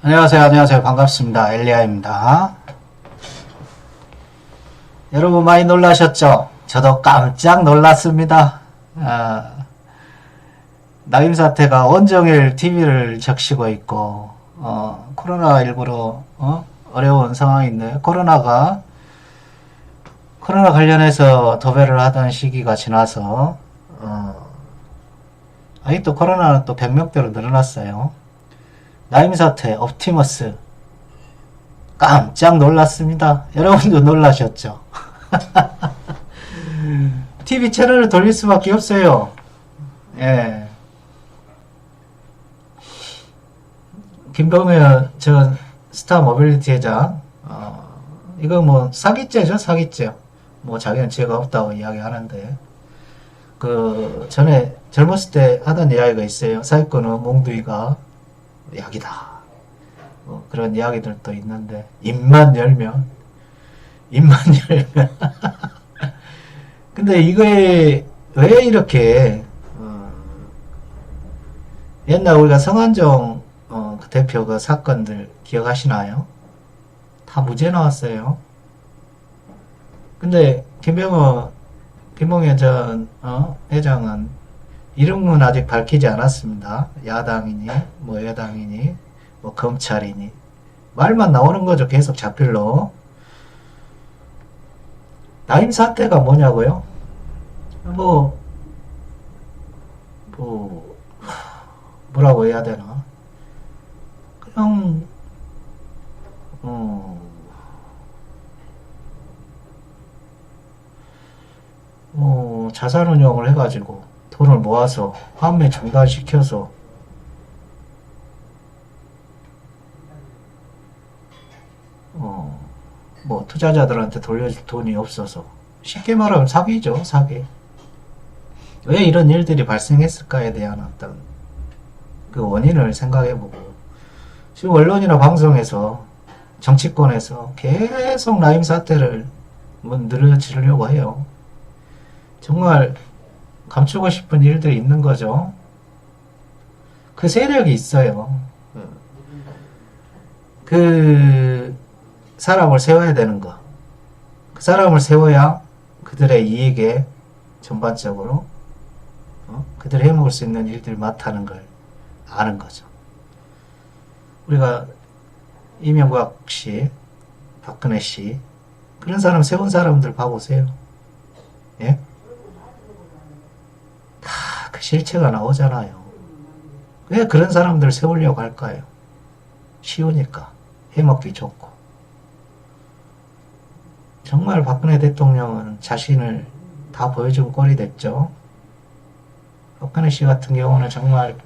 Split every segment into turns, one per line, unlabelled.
안녕하세요. 반갑습니다. 엘리야입니다. 여러분 많이 놀라셨죠? 저도 깜짝 놀랐습니다. 나임 사태가 온종일 TV를 적시고 있고, 코로나19로, 어려운 상황인데, 코로나 관련해서 도배를 하던 시기가 지나서, 아직도 코로나는 또 병명대로 늘어났어요. 나임 사태, 옵티머스. 깜짝 놀랐습니다. 여러분도 놀라셨죠? TV 채널을 돌릴 수밖에 없어요. 예. 김병현 전 스타 모빌리티 회장, 이거 뭐 사기죄죠, 사기죄. 뭐 자기는 죄가 없다고 이야기하는데, 그 전에 젊었을 때 하던 이야기가 있어요. 사기꾼은 몽두이가 약이다. 그런 이야기들도 있는데, 입만 열면. 근데 이거에 왜 이렇게, 옛날 우리가 성한종 그 대표 그 사건들 기억하시나요? 다 무죄 나왔어요. 근데 김봉현 전 회장은 이름은 아직 밝히지 않았습니다. 야당이니 뭐 여당이니 뭐 검찰이니 말만 나오는 거죠. 계속 자필로. 나임 사태가 뭐냐고요? 뭐 뭐라고 해야 되나? 그냥 자산운용을 해가지고 돈을 모아서 환매 중단시켜서 뭐 투자자들한테 돌려줄 돈이 없어서 쉽게 말하면 사기죠, 사기. 왜 이런 일들이 발생했을까에 대한 어떤 그 원인을 생각해보고, 지금 언론이나 방송에서 정치권에서 계속 라임 사태를 뭐 늘어지려고 해요. 정말 감추고 싶은 일들이 있는 거죠. 그 세력이 있어요. 그 사람을 세워야 되는 거. 그 사람을 세워야 그들의 이익에 전반적으로 그들이 해먹을 수 있는 일들을 맡아는 걸 아는 거죠. 우리가 이명박 씨, 박근혜 씨, 그런 사람 세운 사람들 봐보세요. 예? 다 그 실체가 나오잖아요. 왜 그런 사람들 세우려고 할까요? 쉬우니까. 해먹기 좋고. 정말 박근혜 대통령은 자신을 다 보여준 꼴이 됐죠. 박근혜 씨 같은 경우는 정말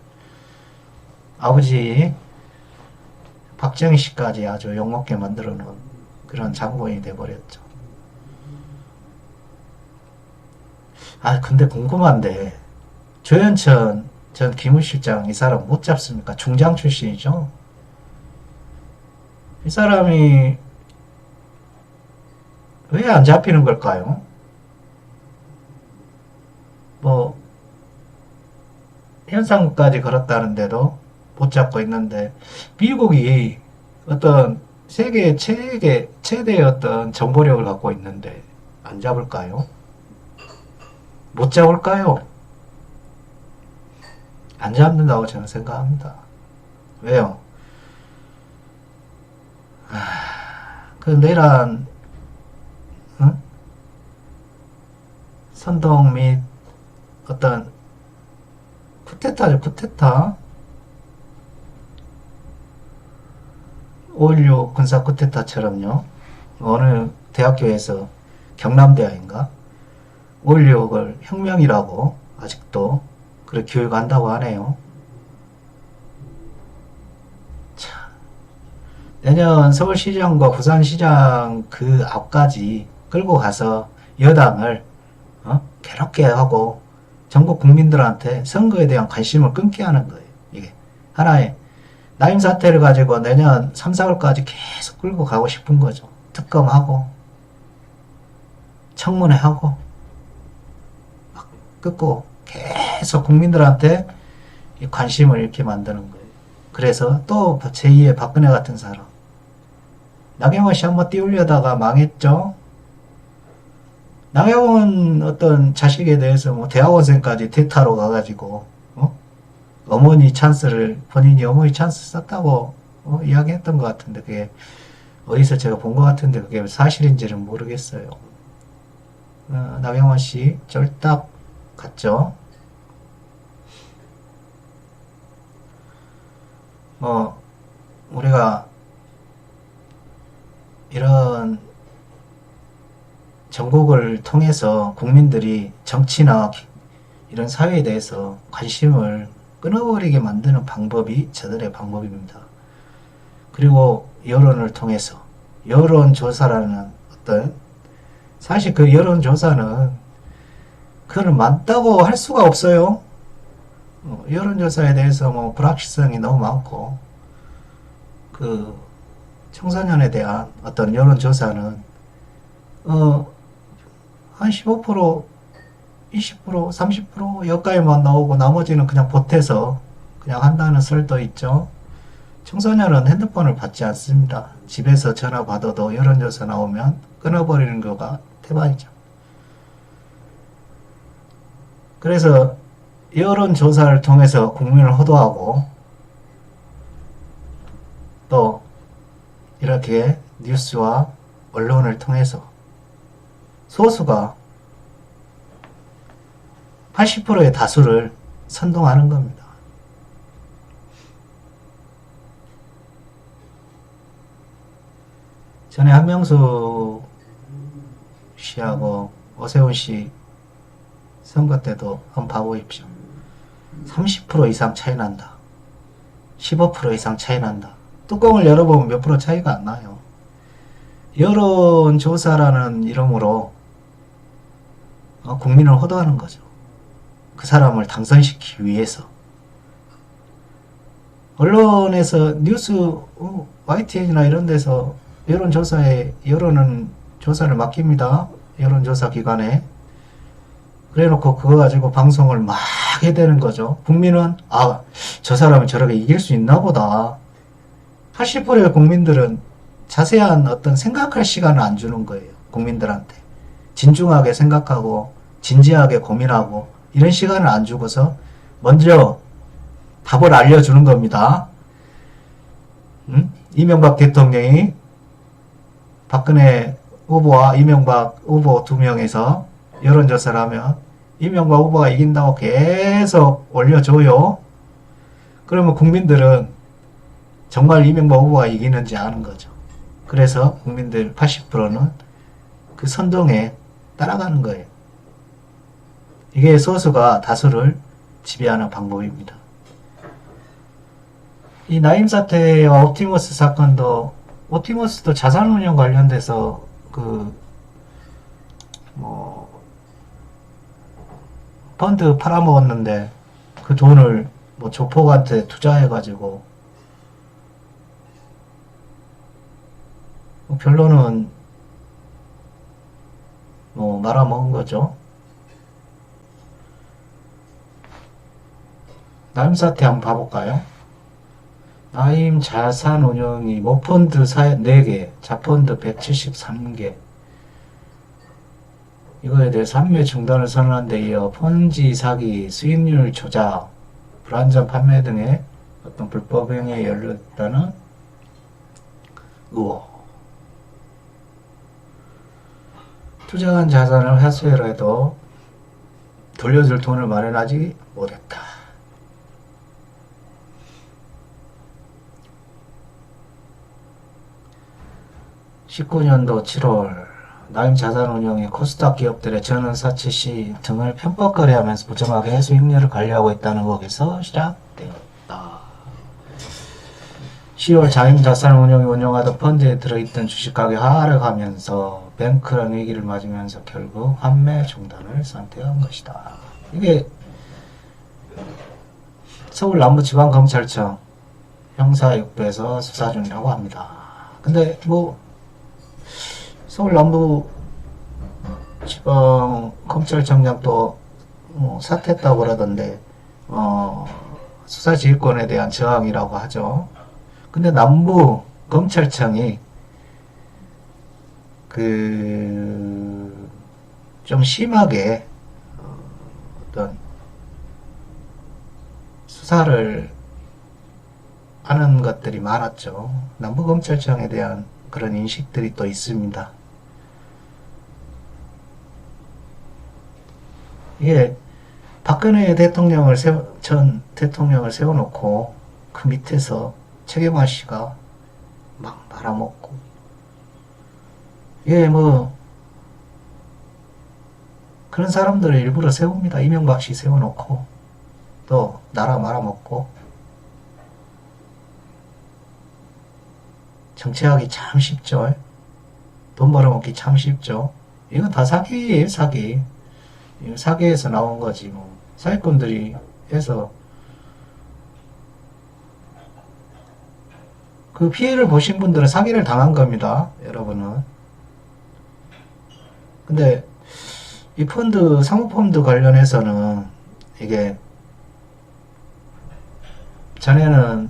아버지 박정희 씨까지 아주 욕먹게 만들어 놓은 그런 장본인이 돼버렸죠. 아, 근데 궁금한데, 조현천 전 기무실장 이 사람 못 잡습니까? 중장 출신이죠? 이 사람이 왜 안 잡히는 걸까요? 뭐, 현상까지 걸었다는데도 못 잡고 있는데, 미국이 어떤 세계 최대의 어떤 정보력을 갖고 있는데, 안 잡을까요? 못 잡을까요? 안 잡는다고 저는 생각합니다. 왜요? 그 내란 선동 및 어떤 쿠데타죠, 쿠데타. 5.16 군사 쿠데타처럼요. 어느 대학교에서 경남대학인가 5.16을 혁명이라고 아직도 그렇게 교육한다고 하네요. 참, 내년 서울시장과 부산시장 그 앞까지 끌고 가서 여당을 괴롭게 하고 전국 국민들한테 선거에 대한 관심을 끊게 하는 거예요. 이게 하나의 나임 사태를 가지고 내년 3, 4월까지 계속 끌고 가고 싶은 거죠. 특검하고 청문회하고 막 끊고 계속 국민들한테 관심을 이렇게 만드는 거예요. 그래서 또 제2의 박근혜 같은 사람, 나경원 씨 한번 띄우려다가 망했죠. 나경원 어떤 자식에 대해서 뭐 대학원생까지 대타로 가가지고 어머니 찬스를 본인이 어머니 찬스 썼다고 이야기했던 것 같은데, 그게 어디서 제가 본 것 같은데 그게 사실인지는 모르겠어요. 나경원 씨 쫄딱 갔죠. 우리가 이런 전국을 통해서 국민들이 정치나 이런 사회에 대해서 관심을 끊어버리게 만드는 방법이 저들의 방법입니다. 그리고 여론을 통해서 여론조사라는 어떤, 사실 그 여론조사는 그걸 맞다고 할 수가 없어요. 여론조사에 대해서 뭐 불확실성이 너무 많고, 그 청소년에 대한 어떤 여론조사는 한 15%, 20%, 30% 여기까지만 나오고 나머지는 그냥 보태서 그냥 한다는 설도 있죠. 청소년은 핸드폰을 받지 않습니다. 집에서 전화 받아도 여론조사 나오면 끊어버리는 거가 태반이죠. 그래서 여론조사를 통해서 국민을 호도하고, 또 이렇게 뉴스와 언론을 통해서 소수가 80%의 다수를 선동하는 겁니다. 전에 한명수 씨하고 오세훈 씨 선거 때도 한번 봐보십시오. 30% 이상 차이 난다. 15% 이상 차이 난다. 뚜껑을 열어보면 몇 프로 차이가 안 나요. 여론조사라는 이름으로 국민을 호도하는 거죠. 그 사람을 당선시키기 위해서. 언론에서 뉴스, YTN이나 이런 데서 여론조사에, 여론은 조사를 맡깁니다. 여론조사 기관에. 그래 놓고 그거 가지고 방송을 막 해대는 거죠. 국민은, 저 사람이 저렇게 이길 수 있나 보다. 80%의 국민들은 자세한 어떤 생각할 시간을 안 주는 거예요. 국민들한테. 진중하게 생각하고, 진지하게 고민하고, 이런 시간을 안 주고서 먼저 답을 알려주는 겁니다. 이명박 대통령이 박근혜 후보와 이명박 후보 두 명에서 여론조사를 하면 이명박 후보가 이긴다고 계속 올려줘요. 그러면 국민들은 정말 이명박 후보가 이기는지 아는 거죠. 그래서 국민들 80%는 그 선동에 따라가는 거예요. 이게 소수가 다수를 지배하는 방법입니다. 이 나임 사태와 옵티머스 사건도, 옵티머스도 자산운용 관련돼서 펀드 팔아먹었는데 그 돈을 조폭한테 투자해가지고 결론은 말아먹은 거죠. 나임 사태 한번 봐볼까요? 나임 자산운용이 모펀드 4개, 자펀드 173개. 이거에 대해 판매 중단을 선언한 데 이어 폰지 사기, 수익률 조작, 불안전 판매 등의 어떤 불법 행위에 연루했다는 의혹. 투자한 자산을 회수해라 해도 돌려줄 돈을 마련하지 못했다. (19년도 7월) 나임 자산운용이 코스닥 기업들의 전원 사채 시 등을 편법 거래하면서 부정하게 해수익률을 관리하고 있다는 것에서 시작되었다. 10월 나임 자산운용이 운영하던 펀드에 들어있던 주식 가격이 하락하면서 뱅크런 위기를 맞으면서 결국 판매 중단을 선택한 것이다. 이게 서울 남부지방검찰청 형사 6부에서 수사 중이라고 합니다. 근데 서울 남부지방검찰청장 또 사퇴했다고 그러던데 수사지휘권에 대한 저항이라고 하죠. 근데 남부검찰청이 좀 심하게 어떤 수사를 하는 것들이 많았죠. 남부검찰청에 대한 그런 인식들이 또 있습니다. 이게 박근혜 대통령을 전 대통령을 세워놓고 그 밑에서 최경환 씨가 막 말아먹고, 이게 그런 사람들을 일부러 세웁니다. 이명박 씨 세워놓고 또 나라 말아먹고. 정치하기 참 쉽죠. 돈 벌어먹기 참 쉽죠. 이건 다 사기예요, 사기. 사기에서 나온 거지, 사기꾼들이 해서. 그 피해를 보신 분들은 사기를 당한 겁니다, 여러분은. 근데 이 펀드, 사모펀드 관련해서는 이게 전에는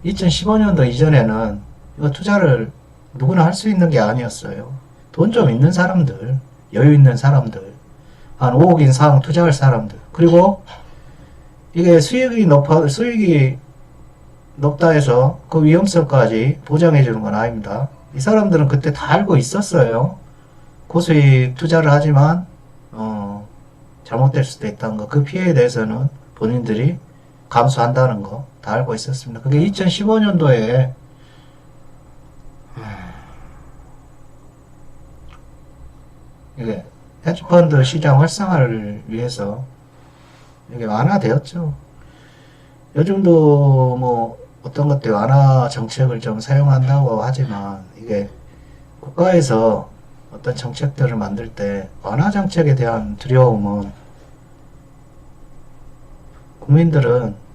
2015년도 이전에는 이거 투자를 누구나 할 수 있는 게 아니었어요. 돈 좀 있는 사람들, 여유 있는 사람들, 한 5억 이상 투자할 사람들, 그리고 이게 수익이 높다 해서 그 위험성까지 보장해 주는 건 아닙니다. 이 사람들은 그때 다 알고 있었어요. 고수익 투자를 하지만 잘못될 수도 있다는 거, 그 피해에 대해서는 본인들이 감수한다는 거 다 알고 있었습니다. 그게 2015년도에 이게 헤지펀드 시장 활성화를 위해서 이게 완화되었죠. 요즘도 어떤 것들 완화 정책을 좀 사용한다고 하지만, 이게 국가에서 어떤 정책들을 만들 때 완화 정책에 대한 두려움은, 국민들은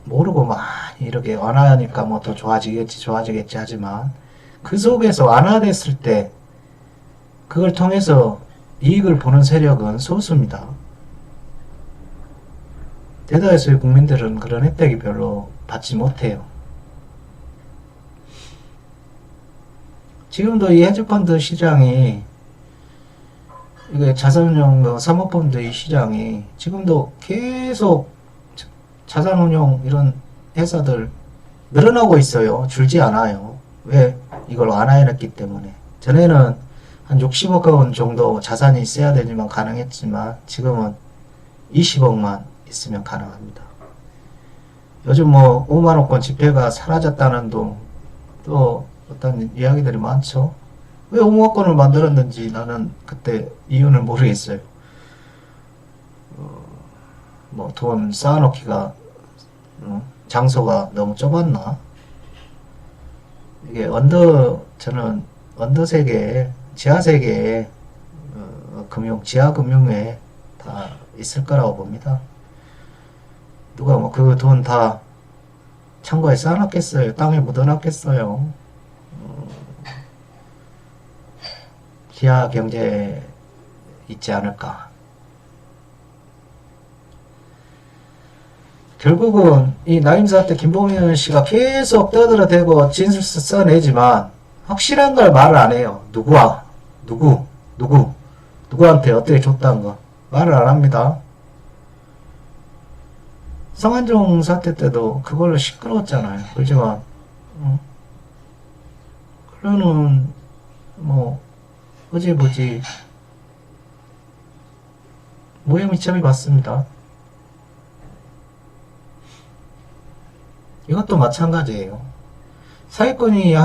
모르고 많이 이렇게 완화하니까 더 좋아지겠지 하지만, 그 속에서 완화됐을 때 그걸 통해서 이익을 보는 세력은 소수입니다. 대다수의 국민들은 그런 혜택이 별로 받지 못해요. 지금도 이 헤지펀드 시장이, 이게 자산운용, 사모펀드 이 시장이 지금도 계속 자산운용 이런 회사들 늘어나고 있어요. 줄지 않아요. 왜? 이걸 완화해냈기 때문에. 전에는 한 60억 원 정도 자산이 있어야 되지만 가능했지만 지금은 20억만 있으면 가능합니다. 요즘 뭐 5만원권 지폐가 사라졌다는 또 어떤 이야기들이 많죠. 왜 5만원권을 만들었는지 나는 그때 이유는 모르겠어요. 뭐 돈 쌓아놓기가 장소가 너무 좁았나? 이게 저는 언더 세계, 지하 세계에 지하 금융에 다 있을 거라고 봅니다. 누가 뭐 그 돈 다 창고에 쌓아놨겠어요? 땅에 묻어놨겠어요? 지하 경제에 있지 않을까? 결국은 이 나임사 때 김봉현 씨가 계속 떠들어대고 진술서 써내지만 확실한 걸 말을 안 해요. 누구한테 어떻게 줬다는 거 말을 안 합니다. 성한종 사태 때도 그걸로 시끄러웠잖아요. 그렇지만 그러는 뭐 어지부지 무혐의점이 맞습니다. 이것도 마찬가지예요. 사기꾼이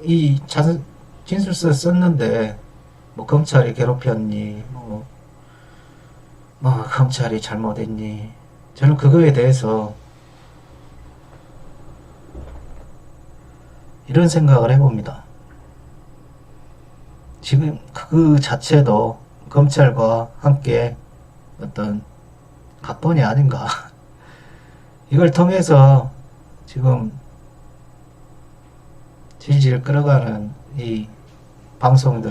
이 진술서 썼는데 뭐 검찰이 괴롭혔니 뭐 검찰이 잘못했니, 저는 그거에 대해서 이런 생각을 해봅니다. 지금 그 자체도 검찰과 함께 어떤 각본이 아닌가. 이걸 통해서 지금 질질 끌어가는 이 방송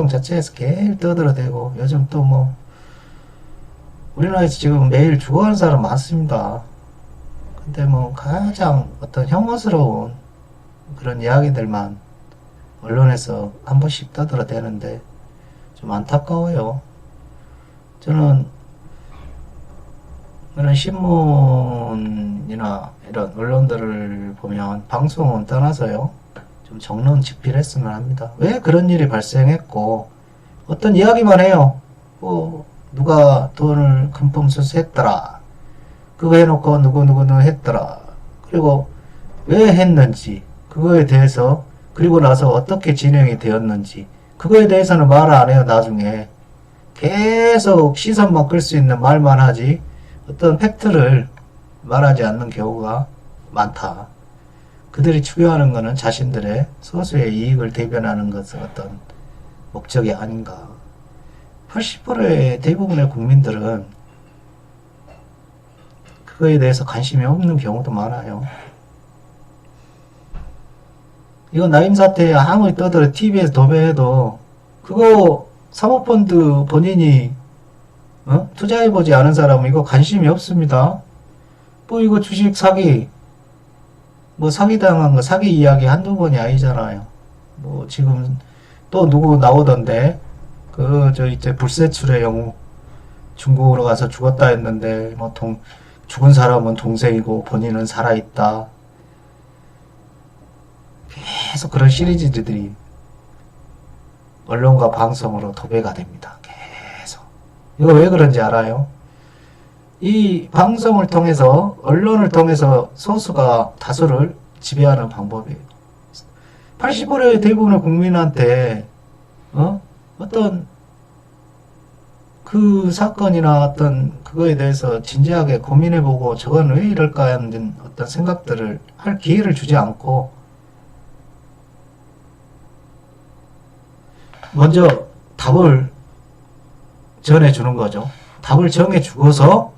자체에서 계속 떠들어대고, 요즘 또 뭐 우리나라에서 지금 매일 죽어가는 사람 많습니다. 근데 뭐 가장 어떤 혐오스러운 그런 이야기들만 언론에서 한 번씩 떠들어대는데 좀 안타까워요. 저는 이런 신문이나 이런 언론들을 보면 방송은 떠나서요, 좀 정론 집필했으면 합니다. 왜 그런 일이 발생했고, 어떤 이야기만 해요. 뭐 누가 돈을 금품 수수했더라, 그거 해놓고 누구 했더라, 그리고 왜 했는지 그거에 대해서, 그리고 나서 어떻게 진행이 되었는지 그거에 대해서는 말을 안 해요. 나중에 계속 시선만 끌 수 있는 말만 하지 어떤 팩트를 말하지 않는 경우가 많다. 그들이 추구하는 것은 자신들의 소수의 이익을 대변하는 것은 어떤 목적이 아닌가. 80%의 대부분의 국민들은 그거에 대해서 관심이 없는 경우도 많아요. 이거 나임 사태에 아무리 떠들어 TV에서 도배해도 그거 사모펀드 본인이 투자해보지 않은 사람은 이거 관심이 없습니다. 뭐 이거 주식 사기, 뭐 사기당한 거, 사기 이야기 한두 번이 아니잖아요. 뭐 지금 또 누구 나오던데, 이제 불세출의 영웅, 중국으로 가서 죽었다 했는데 뭐 죽은 사람은 동생이고 본인은 살아있다. 계속 그런 시리즈들이 언론과 방송으로 도배가 됩니다. 계속. 이거 왜 그런지 알아요? 이 방송을 통해서, 언론을 통해서 소수가 다수를 지배하는 방법이에요. 80%의 대부분의 국민한테 어떤 그 사건이나 어떤 그거에 대해서 진지하게 고민해보고 저건 왜 이럴까 하는 어떤 생각들을 할 기회를 주지 않고 먼저 답을 전해주는 거죠. 답을 정해주고서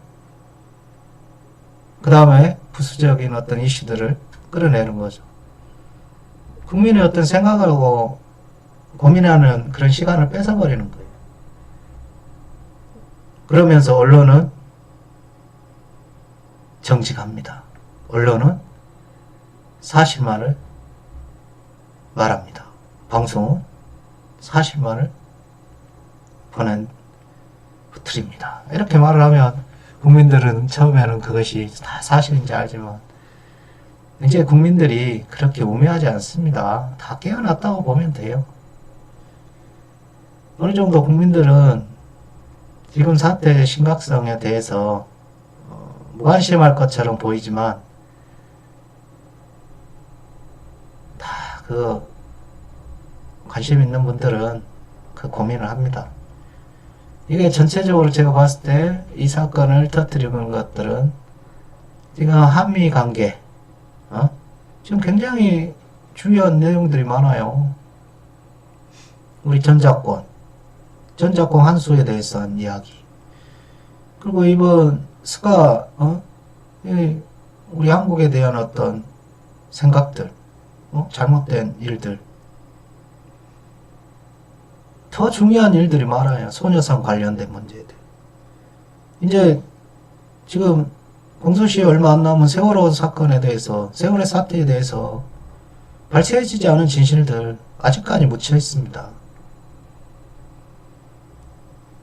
그 다음에 부수적인 어떤 이슈들을 끌어내는 거죠. 국민의 어떤 생각하고 고민하는 그런 시간을 뺏어버리는 거예요. 그러면서 언론은 정직합니다. 언론은 사실만을 말합니다. 방송은 사실만을 흐트립니다. 이렇게 말을 하면 국민들은 처음에는 그것이 다 사실인지 알지만 이제 국민들이 그렇게 우매하지 않습니다. 다 깨어났다고 보면 돼요. 어느 정도 국민들은 지금 사태의 심각성에 대해서 무관심할 것처럼 보이지만 다 그 관심 있는 분들은 그 고민을 합니다. 이게 전체적으로 제가 봤을 때 이 사건을 터뜨리는 것들은 지금 한미 관계, 지금 굉장히 중요한 내용들이 많아요. 우리 전작권 한수에 대해서 한 이야기. 그리고 이번 스가, 우리 한국에 대한 어떤 생각들, 잘못된 일들. 더 중요한 일들이 많아요. 소녀상 관련된 문제들. 이제 지금 공소시효 얼마 안 남은 세월호 사건에 대해서, 세월호 사태에 대해서 밝혀지지 않은 진실들 아직까지 묻혀 있습니다.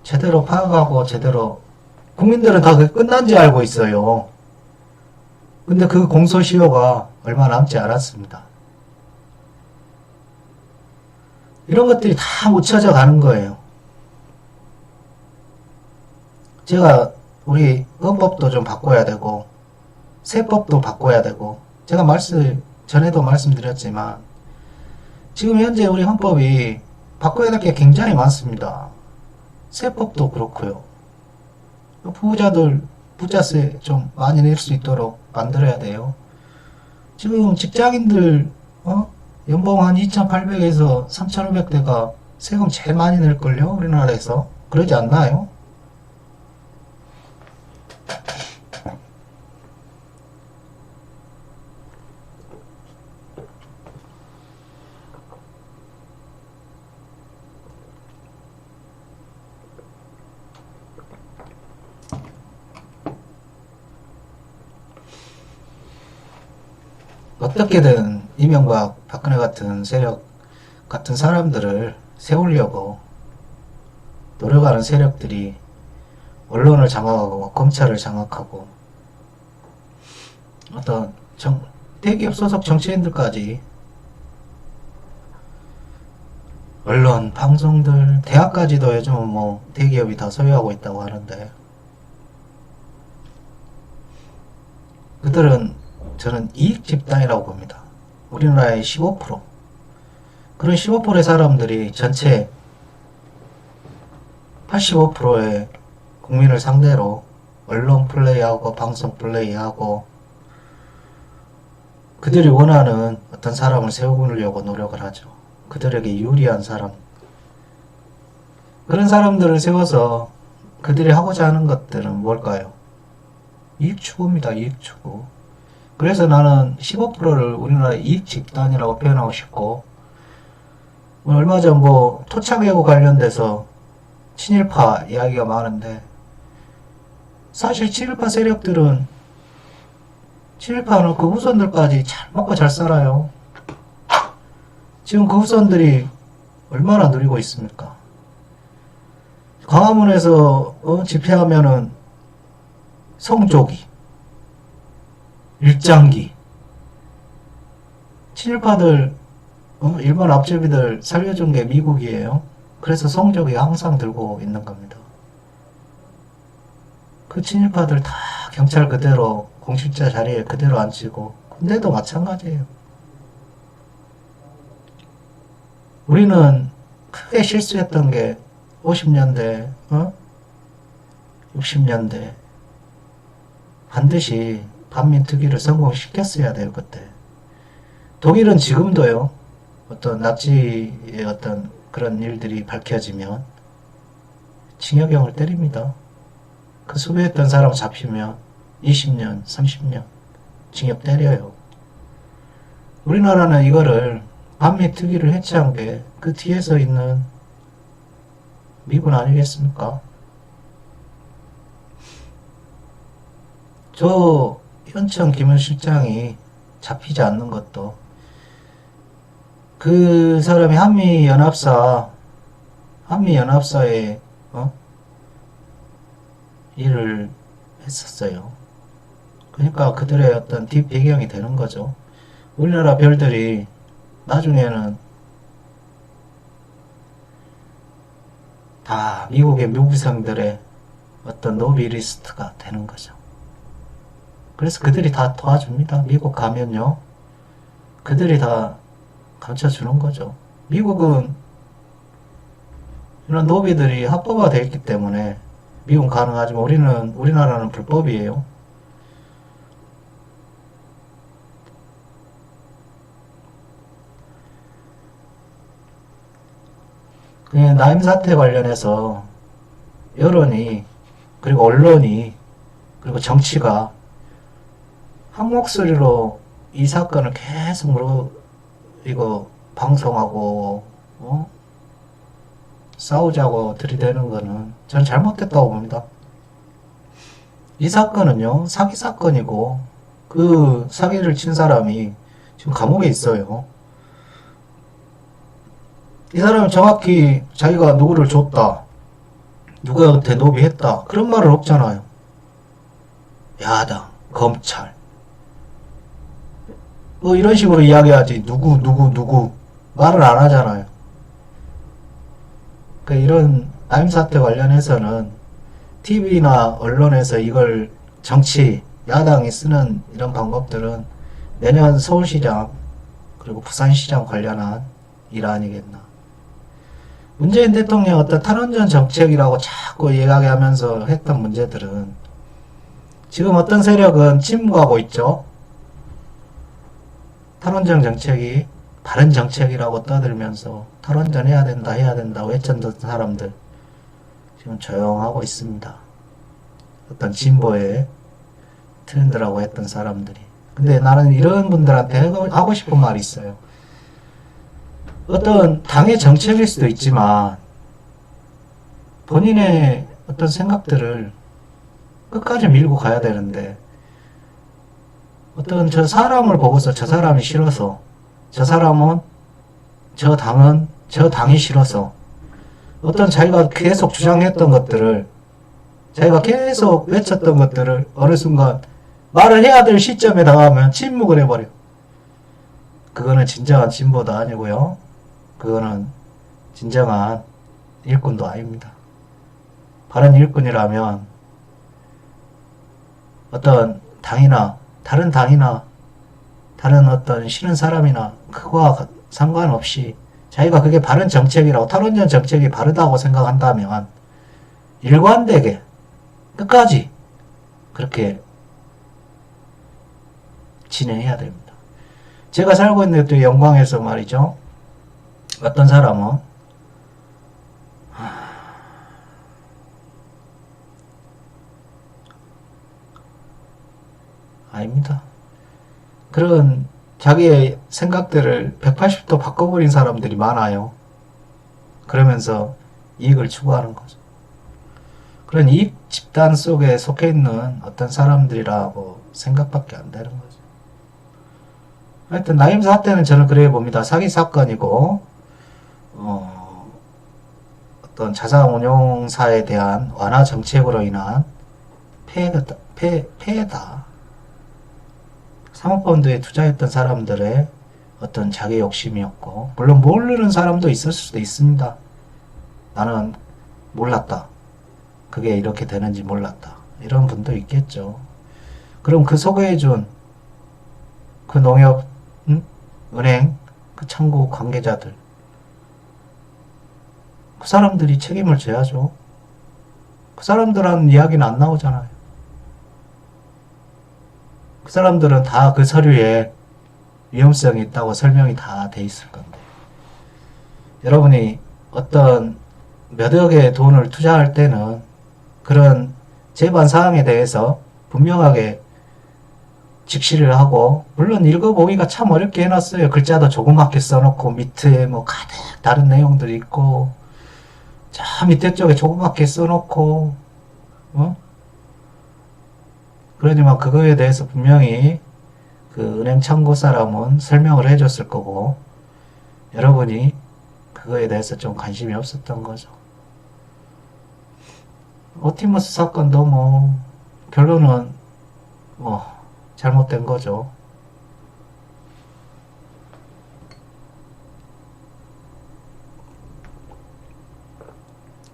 제대로 파악하고 제대로 국민들은 다 그게 끝난지 알고 있어요. 근데 그 공소시효가 얼마 남지 않았습니다. 이런 것들이 다 묻혀져 가는 거예요. 제가 우리 헌법도 좀 바꿔야 되고 세법도 바꿔야 되고 제가 전에도 말씀드렸지만 지금 현재 우리 헌법이 바꿔야 될 게 굉장히 많습니다. 세법도 그렇고요. 부자들 부자세 좀 많이 낼 수 있도록 만들어야 돼요. 지금 직장인들 연봉 한 2,800에서 3,500대가 세금 제일 많이 낼걸요? 우리나라에서. 그러지 않나요? 어떻게든 이명박, 박근혜 같은 세력, 같은 사람들을 세우려고 노력하는 세력들이 언론을 장악하고 검찰을 장악하고 어떤 대기업 소속 정치인들까지 언론, 방송들, 대학까지도 요즘은 뭐 대기업이 다 소유하고 있다고 하는데 그들은 저는 이익 집단이라고 봅니다. 우리나라의 15%. 그런 15%의 사람들이 전체 85%의 국민을 상대로 언론 플레이하고 방송 플레이하고 그들이 원하는 어떤 사람을 세우려고 노력을 하죠. 그들에게 유리한 사람. 그런 사람들을 세워서 그들이 하고자 하는 것들은 뭘까요? 이익 추구입니다. 이익 추구. 그래서 나는 15%를 우리나라 이익 집단이라고 표현하고 싶고 얼마 전 뭐 토착외고 관련돼서 친일파 이야기가 많은데 사실 친일파 세력들은 친일파는 그 후손들까지 잘 먹고 잘 살아요. 지금 그 후손들이 얼마나 누리고 있습니까? 광화문에서 집회하면은 성조기, 일장기, 친일파들, 일본 앞제비들 살려준 게 미국이에요. 그래서 성조기 항상 들고 있는 겁니다. 그 친일파들 다 경찰 그대로 공직자 자리에 그대로 앉히고 군대도 마찬가지예요. 우리는 크게 실수했던 게 50년대, 60년대 반드시 반민특위를 성공시켰어야 돼요. 그때 독일은 지금도요. 어떤 나치의 어떤 그런 일들이 밝혀지면 징역형을 때립니다. 그 수배했던 사람 잡히면 20년, 30년 징역 때려요. 우리나라는 이거를 반민특위를 해체한 게 그 뒤에서 있는 미군 아니겠습니까? 저 현청 김현 실장이 잡히지 않는 것도 그 사람이 한미연합사에 일을 했었어요. 그러니까 그들의 어떤 뒷배경이 되는 거죠. 우리나라 별들이 나중에는 다 미국의 묘기생들의 어떤 노비리스트가 되는 거죠. 그래서 그들이 다 도와줍니다. 미국 가면요. 그들이 다 감춰주는 거죠. 미국은 이런 노비들이 합법화되어 있기 때문에 미국 가능하지만 우리나라는 불법이에요. 나임 사태 관련해서 여론이 그리고 언론이 그리고 정치가 한 목소리로 이 사건을 계속 이거 방송하고 싸우자고 들이대는 거는 저는 잘못됐다고 봅니다. 이 사건은요 사기 사건이고 그 사기를 친 사람이 지금 감옥에 있어요. 이 사람은 정확히 자기가 누구를 줬다, 누구한테 노비했다 그런 말은 없잖아요. 야당, 검찰 뭐 이런 식으로 이야기하지 누구 말을 안 하잖아요. 그러니까 이런 나임 사태 관련해서는 TV나 언론에서 이걸 정치 야당이 쓰는 이런 방법들은 내년 서울시장 그리고 부산시장 관련한 일 아니겠나. 문재인 대통령 어떤 탈원전 정책이라고 자꾸 이야기하면서 했던 문제들은 지금 어떤 세력은 침묵하고 있죠. 탈원전 정책이 바른 정책이라고 떠들면서 탈원전 해야 된다 외쳤던 사람들 지금 조용하고 있습니다. 어떤 진보의 트렌드라고 했던 사람들이. 근데 나는 이런 분들한테 하고 싶은 말이 있어요. 어떤 당의 정책일 수도 있지만 본인의 어떤 생각들을 끝까지 밀고 가야 되는데 어떤 저 사람을 보고서 저 사람이 싫어서 저 사람은 저 당이 싫어서 어떤 자기가 계속 주장했던 것들을 자기가 계속 외쳤던 것들을 어느 순간 말을 해야 될 시점에 나가면 침묵을 해버려. 그거는 진정한 진보도 아니고요. 그거는 진정한 일꾼도 아닙니다. 바른 일꾼이라면 어떤 당이나 다른 당이나 다른 어떤 싫은 사람이나 그거와 상관없이 자기가 그게 바른 정책이라고 탈원전 정책이 바르다고 생각한다면 일관되게 끝까지 그렇게 진행해야 됩니다. 제가 살고 있는 또 영광에서 말이죠. 어떤 사람은 아닙니다. 그런 자기의 생각들을 180도 바꿔버린 사람들이 많아요. 그러면서 이익을 추구하는 거죠. 그런 이익 집단 속에 속해 있는 어떤 사람들이라고 생각밖에 안 되는 거죠. 하여튼 나임 사태는 저는 그래 봅니다. 사기 사건이고 어떤 자산운용사에 대한 완화 정책으로 인한 폐해다. 사모펀드에 투자했던 사람들의 어떤 자기 욕심이었고, 물론 모르는 사람도 있을 수도 있습니다. 나는 몰랐다. 그게 이렇게 되는지 몰랐다. 이런 분도 있겠죠. 그럼 그 소개해준 그 농협, 은행, 그 창구 관계자들, 그 사람들이 책임을 져야죠. 그 사람들한 이야기는 안 나오잖아요. 그 사람들은 다 그 서류에 위험성이 있다고 설명이 다 돼 있을 건데. 여러분이 어떤 몇 억의 돈을 투자할 때는 그런 제반 사항에 대해서 분명하게 직시를 하고, 물론 읽어보기가 참 어렵게 해놨어요. 글자도 조그맣게 써놓고 밑에 뭐 가득 다른 내용들이 있고, 저 밑에 쪽에 조그맣게 써놓고, 그러지만 그거에 대해서 분명히 그 은행 창구 사람은 설명을 해줬을 거고, 여러분이 그거에 대해서 좀 관심이 없었던 거죠. 오티머스 사건도 뭐 결론은 뭐 잘못된 거죠.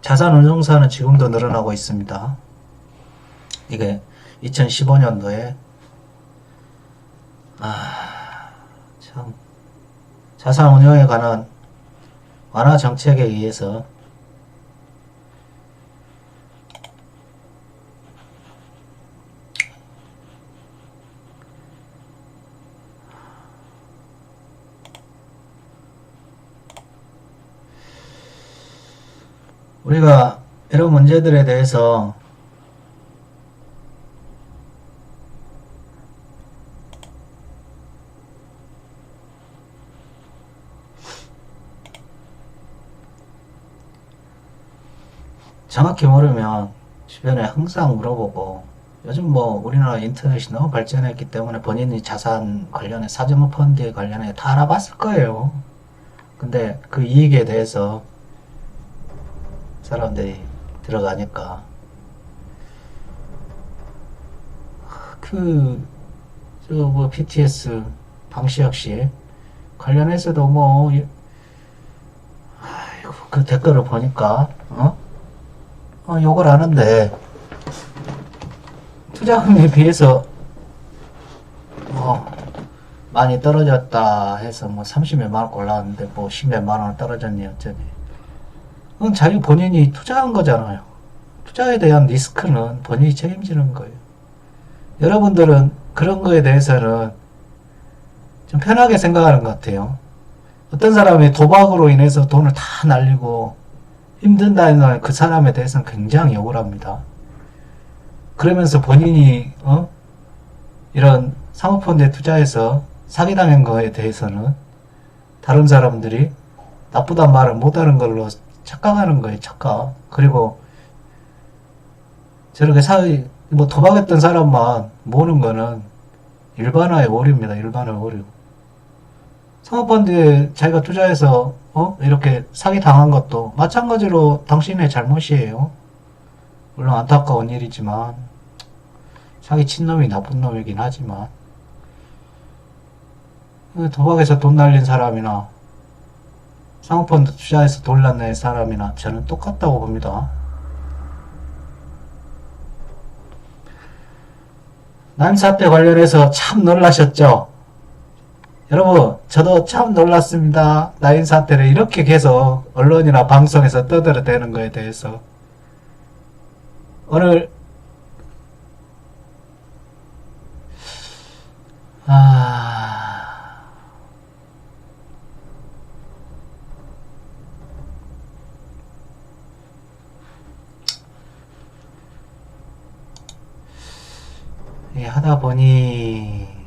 자산운용사는 지금도 늘어나고 있습니다. 이게 2015년도에 참 자산운용에 관한 완화 정책에 의해서 우리가 이런 문제들에 대해서 정확히 모르면 주변에 항상 물어보고, 요즘 뭐 우리나라 인터넷이 너무 발전했기 때문에 본인이 자산 관련해 사전 펀드에 관련해 다 알아봤을 거예요. 근데 그 이익에 대해서 사람들이 들어가니까 저 뭐 BTS 방시혁 씨 관련해서도 뭐 아이고 그 댓글을 보니까 욕을 하는데, 투자금에 비해서 뭐 많이 떨어졌다 해서 뭐 30몇만 원 올라왔는데 뭐 10몇만 원 떨어졌니 어쩌니. 그건 자기 본인이 투자한 거잖아요. 투자에 대한 리스크는 본인이 책임지는 거예요. 여러분들은 그런 거에 대해서는 좀 편하게 생각하는 것 같아요. 어떤 사람이 도박으로 인해서 돈을 다 날리고 힘든다는 그 사람에 대해서는 굉장히 욕을 합니다. 그러면서 본인이 이런 사모펀드에 투자해서 사기당한 거에 대해서는 다른 사람들이 나쁘단 말을 못하는 걸로 착각하는 거예요. 착각. 그리고 저렇게 뭐 도박했던 사람만 모으는 거는 일반화의 오류입니다. 일반화의 오류. 사모펀드에 자기가 투자해서 이렇게 사기 당한 것도 마찬가지로 당신의 잘못이에요. 물론 안타까운 일이지만, 사기 친 놈이 나쁜 놈이긴 하지만, 도박에서 돈 날린 사람이나 사모펀드 투자해서 돈 날린 사람이나 저는 똑같다고 봅니다. 난 사태 관련해서 참 놀라셨죠? 여러분, 저도 참 놀랐습니다. 나인 사태를 이렇게 계속 언론이나 방송에서 떠들어대는 거에 대해서. 오늘 하다 보니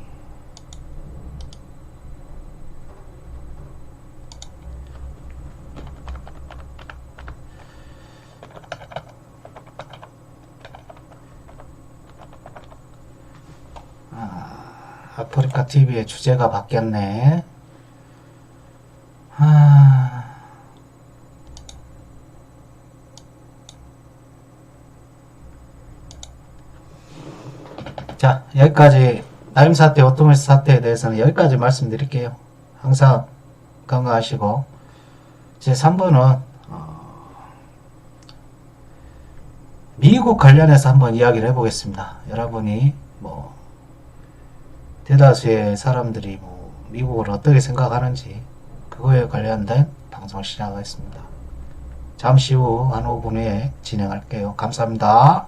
아프리카 TV의 주제가 바뀌었네. 자, 여기까지 나임 사태, 오토메스 사태에 대해서는 여기까지 말씀드릴게요. 항상 건강하시고, 제 3번은 미국 관련해서 한번 이야기를 해보겠습니다. 여러분이 뭐 대다수의 사람들이 뭐 미국을 어떻게 생각하는지 그거에 관련된 방송을 시작하겠습니다. 잠시 후 한 5분 후에 진행할게요. 감사합니다.